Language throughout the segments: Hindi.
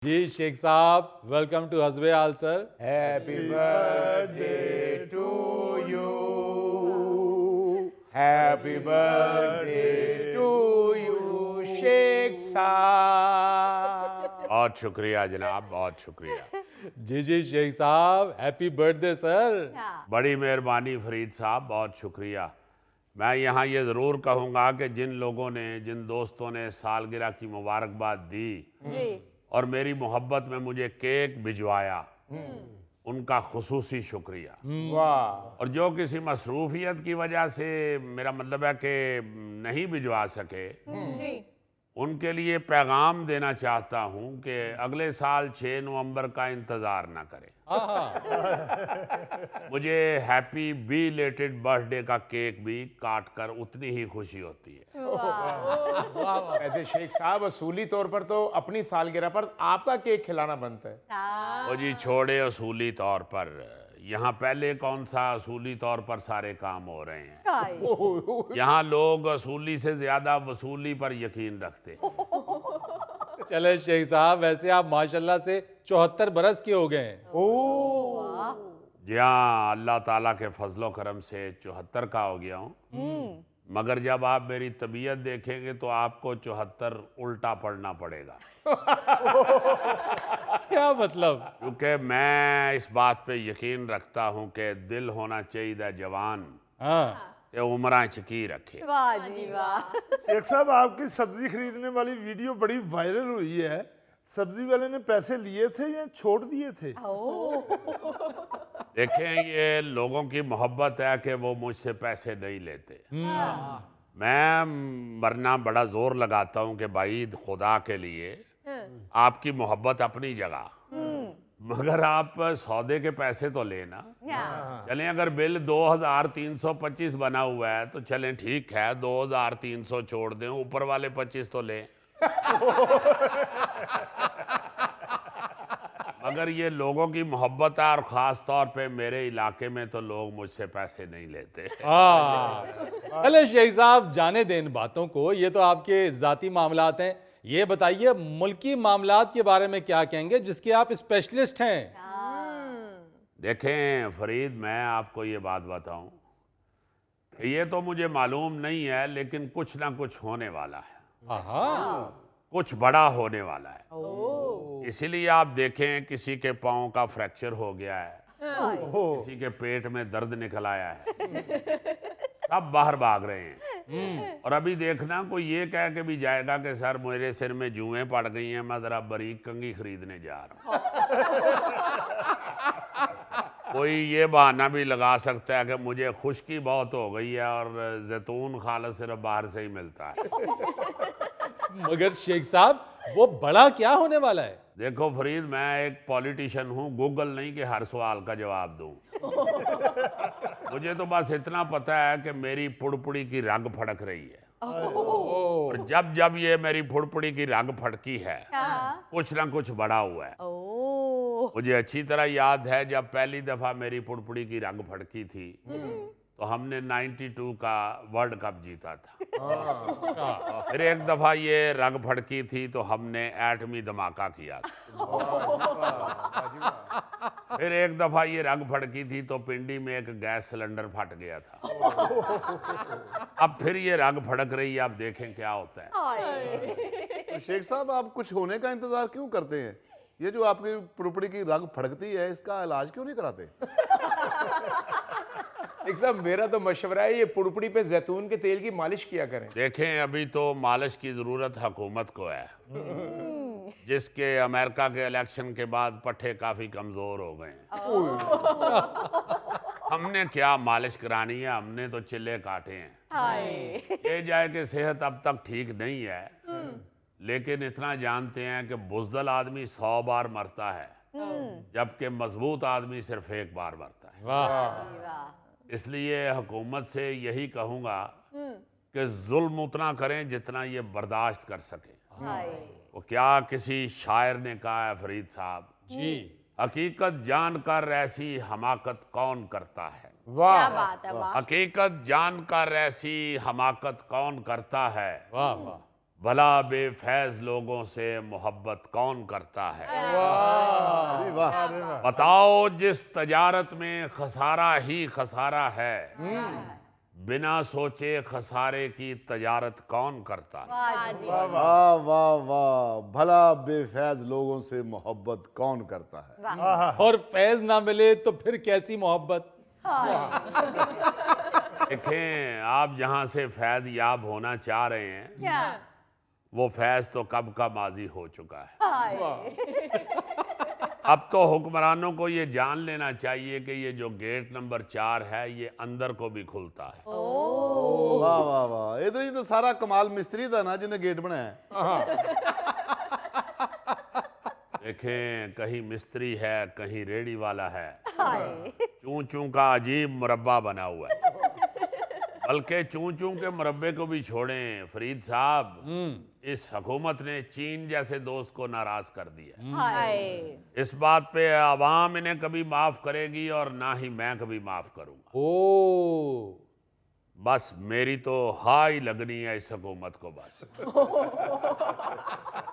Ji Sheikh Sahab, welcome to Hasbe Haal sir. Happy birthday to you, happy birthday to you Sheikh Sahab. बहुत शुक्रिया जनाब, बहुत शुक्रिया। जी शेख साहब, हैप्पी बर्थडे सर। बड़ी मेहरबानी फरीद साहब, बहुत शुक्रिया। मैं यहाँ ये ज़रूर कहूँगा कि जिन लोगों ने, जिन दोस्तों ने सालगिरह की मुबारकबाद दी और मेरी मोहब्बत में मुझे केक भिजवाया, उनका खुसूसी शुक्रिया। वाह। और जो किसी मसरूफियत की वजह से, मेरा मतलब है कि नहीं भिजवा सके, उनके लिए पैगाम देना चाहता हूं कि अगले साल 6 नवंबर का इंतज़ार ना करें। मुझे हैप्पी बिलेटेड बर्थडे का केक भी काट कर उतनी ही खुशी होती है। ऐसे शेख साहब, असूली तौर पर तो अपनी सालगिरह पर आपका केक खिलाना बनता है। वो जी छोड़े असूली तौर पर, यहाँ पहले कौन सा असूली तौर पर सारे काम हो रहे हैं। यहाँ लोग असूली से ज्यादा वसूली पर यकीन रखते हैं। चले शेख साहब, वैसे आप माशाल्लाह से 74 बरस के हो गए हैं। जी हाँ, अल्लाह ताला के फजलो करम से 74 का हो गया हूँ। मगर जब आप मेरी तबीयत देखेंगे तो आपको 74 उल्टा पड़ना पड़ेगा। क्या मतलब? क्योंकि मैं इस बात पे यकीन रखता हूँ कि दिल होना चाहिए जवान, हाँ, ते उम्र चकी रखे। वाह जी वाह। शेख साहब, आपकी सब्जी खरीदने वाली वीडियो बड़ी वायरल हुई है। सब्जी वाले ने पैसे लिए थे या छोड़ दिए थे? देखें, ये लोगों की मोहब्बत है कि वो मुझसे पैसे नहीं लेते। मैं वरना बड़ा जोर लगाता हूँ कि भाई खुदा के लिए आपकी मोहब्बत अपनी जगह, मगर आप सौदे के पैसे तो लेना। चलें, अगर बिल 2325 बना हुआ है तो चलें ठीक है, 2300 छोड़ दें, ऊपर वाले 25 तो लें। मगर ये लोगों की मोहब्बत है, और ख़ास तौर पे मेरे इलाके में तो लोग मुझसे पैसे नहीं लेते। हाँ। चले शेख साहब, जाने दें इन बातों को, ये तो आपके ज़ाती मामलात हैं। ये बताइए, मुल्की मामलात के बारे में क्या कहेंगे, जिसके आप स्पेशलिस्ट हैं? देखें फरीद, मैं आपको ये बात बताऊं, ये तो मुझे मालूम नहीं है, लेकिन कुछ ना कुछ होने वाला है। कुछ बड़ा होने वाला है। इसीलिए आप देखें, किसी के पाँव का फ्रैक्चर हो गया है, किसी के पेट में दर्द निकल आया है, सब बाहर भाग रहे हैं। और अभी देखना, कोई ये कह के भी जाएगा कि सर मेरे सिर में जुएं पड़ गई हैं, मैं जरा बारीक कंघी खरीदने जा रहा हूँ। कोई ये बहाना भी लगा सकता है कि मुझे खुश्की बहुत हो गई है और जैतून खाला सिर्फ बाहर से ही मिलता है। मगर शेख साहब, वो बड़ा क्या होने वाला है? देखो फरीद, मैं एक पॉलिटिशियन हूँ, गूगल नहीं कि हर सवाल का जवाब दूं। मुझे तो बस इतना पता है कि मेरी पुड़पुड़ी की रग फड़क रही है। और जब जब ये मेरी पुड़पुड़ी की रग फड़की है, कुछ ना कुछ बड़ा हुआ है। मुझे अच्छी तरह याद है, जब पहली दफा मेरी पुड़पुड़ी की रग फड़की थी तो हमने 92 का वर्ल्ड कप जीता था। फिर एक दफा ये रग फड़की थी तो हमने एटमी धमाका किया था। फिर एक दफा ये रग फड़की थी तो पिंडी में एक गैस सिलेंडर फट गया था। अब फिर ये रग फड़क रही है, अब देखें क्या होता है। तो शेख साहब, आप कुछ होने का इंतजार क्यों करते हैं? ये जो आपकी पुड़पुड़ी की रग फड़कती है, इसका इलाज क्यों नहीं कराते? शेख साहब, मेरा तो मशवरा है, ये पुड़पुड़ी पे जैतून के तेल की मालिश किया करें। देखें, अभी तो मालिश की जरूरत हुकूमत को है, जिसके अमेरिका के इलेक्शन के बाद पट्टे काफी कमजोर हो गए हैं। हमने क्या मालिश करानी है, हमने तो चिल्ले काटे हैं। ये जाए कि सेहत अब तक ठीक नहीं है, लेकिन इतना जानते हैं कि बुज़दिल आदमी 100 बार मरता है, जबकि मजबूत आदमी सिर्फ एक बार मरता है। वाह। इसलिए हुकूमत से यही कहूँगा कि जुल्म उतना करें जितना ये बर्दाश्त कर सके। वो क्या किसी शायर ने कहा है फरीद साहब जी, हकीकत जानकर ऐसी हमाकत कौन करता है। वाह। बात है, वाह। हकीकत जानकर ऐसी हमाकत कौन करता है। वाह वाह। भला बेफैज लोगों से मोहब्बत कौन करता है। अरे वाह। बताओ जिस तजारत में खसारा ही खसारा है, बिना सोचे खसारे की तजारत कौन करता है। वाह वाह वाह, भला बेफैज लोगों से मोहब्बत कौन करता है। और फैज ना मिले तो फिर कैसी मोहब्बत। देखें, आप जहां से फैज याब होना चाह रहे हैं, वो फैज तो कब का माजी हो चुका है। अब तो हुक्मरानों को ये जान लेना चाहिए कि ये जो गेट नंबर 4 है, ये अंदर को भी खुलता है। वाह वाह वाह, ये तो सारा कमाल मिस्त्री था ना जिन्हें गेट बनाया। देखें, कहीं मिस्त्री है, कहीं रेडी वाला है। चूं चूं का अजीब मुरब्बा बना हुआ है। बल्कि चूं चूं के मुरब्बे को भी छोड़ें फरीद साहब, इस हुकूमत ने चीन जैसे दोस्त को नाराज कर दिया। इस बात पे आवाम इन्हें कभी माफ करेगी और ना ही मैं कभी माफ करूंगा। ओ, बस मेरी तो हाई लगनी है इस हुकूमत को बस।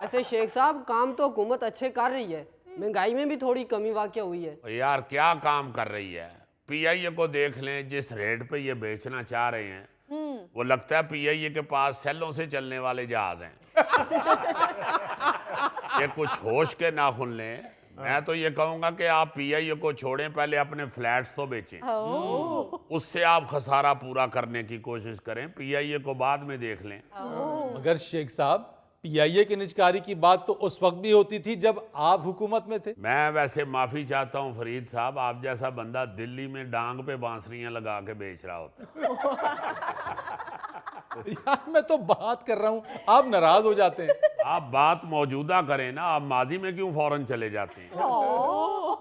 ऐसे शेख साहब, काम तो हुकूमत अच्छे कर रही है, महंगाई में भी थोड़ी कमी वाक़या हुई है। यार क्या काम कर रही है। पीआईए को देख लें, जिस रेट पे ये बेचना चाह रहे हैं, वो लगता है पीआईए के पास सेलों से चलने वाले जहाज हैं। ये कुछ होश के नाखुन लें। मैं तो ये कहूंगा कि आप पीआईए को छोड़ें, पहले अपने फ्लैट्स तो बेचें, उससे आप खसारा पूरा करने की कोशिश करें। पीआईए को बाद में देख लें। मगर शेख साहब, पीआईए की निजकारी की बात तो उस वक्त भी होती थी जब आप हुकूमत में थे। मैं वैसे माफी चाहता हूं फरीद साहब, आप जैसा बंदा दिल्ली में डांग पे बांसुरियां लगा के बेच रहा होता। यार मैं तो बात कर रहा हूं, आप नाराज हो जाते हैं। आप बात मौजूदा करें ना, आप माजी में क्यों फौरन चले जाते हैं।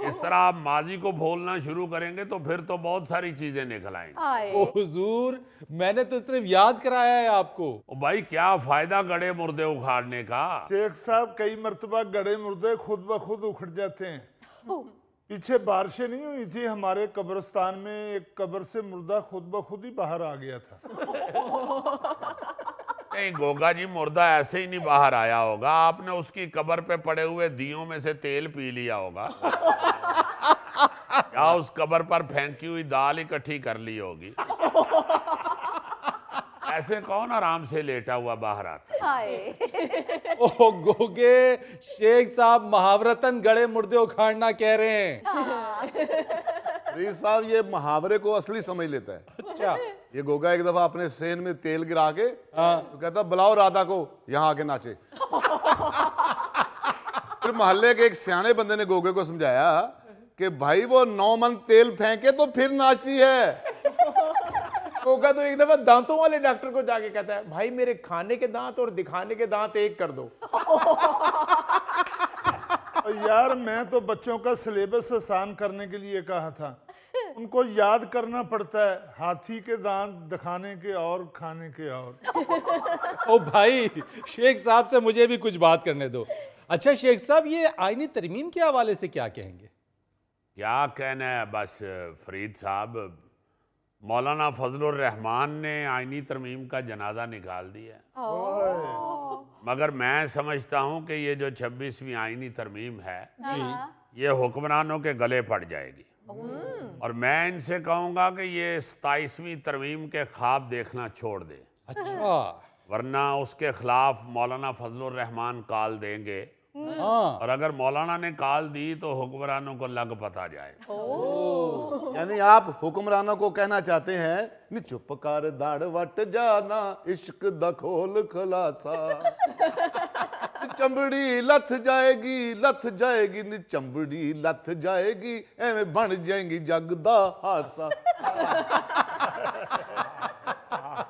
इस तरह आप माजी को भूलना शुरू करेंगे तो फिर तो बहुत सारी चीजें निकल आएंगी। ओ हुजूर, मैंने तो सिर्फ याद कराया है आपको। ओ भाई, क्या फायदा गड़े मुर्दे उखाड़ने का। शेख साहब, कई मर्तबा गड़े मुर्दे खुद ब खुद उखड़ जाते हैं। पीछे बारिशें नहीं हुई थी, हमारे कब्रिस्तान में एक कब्र से मुर्दा खुद ब खुद ही बाहर आ गया था। नहीं गोगा जी, मुर्दा ऐसे ही नहीं बाहर आया होगा, आपने उसकी कब्र पे पड़े हुए दियों में से तेल पी लिया होगा या उस कब्र पर फेंकी हुई दाल इकट्ठी कर ली होगी। ऐसे कौन आराम से लेटा हुआ बाहर आता है। ओ गोगे, शेख साहब मुहावरतन गड़े मुर्दे उखाड़ना कह रहे हैं। फरीद साहब, ये मुहावरे को असली समझ लेता है। अच्छा। ये गोगा एक दफा अपने सेन में तेल गिरा के हाँ। तो कहता, बुलाओ राधा को यहाँ आके नाचे। फिर मोहल्ले के एक सियाने बंदे ने गोगे को समझाया कि भाई वो 9 मन तेल फेंके तो फिर नाचती है। गोगा तो एक दफा दांतों वाले डॉक्टर को जाके कहता है, भाई मेरे खाने के दांत और दिखाने के दांत एक कर दो। और यार, मैं तो बच्चों का सिलेबस आसान करने के लिए कहा था। उनको याद करना पड़ता है, हाथी के दांत दिखाने के और खाने के और। ओ भाई, शेख साहब से मुझे भी कुछ बात करने दो। अच्छा शेख साहब, ये आईनी तरमीम के हवाले से क्या कहेंगे। क्या कहना है बस फरीद साहब, मौलाना फजलुर रहमान ने आईनी तरमीम का जनाजा निकाल दिया। मगर मैं समझता हूं कि ये जो 26वीं आईनी तरमीम है, ये हुक्मरानों के गले पड़ जाएगी। और मैं इनसे कहूंगा कि ये 27वीं तरमीम के ख्वाब देखना छोड़ दे। अच्छा। वरना उसके खिलाफ मौलाना फजलुर रहमान कॉल देंगे। हाँ। और अगर मौलाना ने कॉल दी तो हुक्मरानों को लग पता जाए। यानी आप हुक्मरानों को कहना चाहते हैं, नी चुप कर दाड़ वट जाना, इश्क दा खोल खुलासा। चंबड़ी लथ जाएगी नी चंबड़ी लथ जाएगी, एवें बन जाएगी जग दा हासा।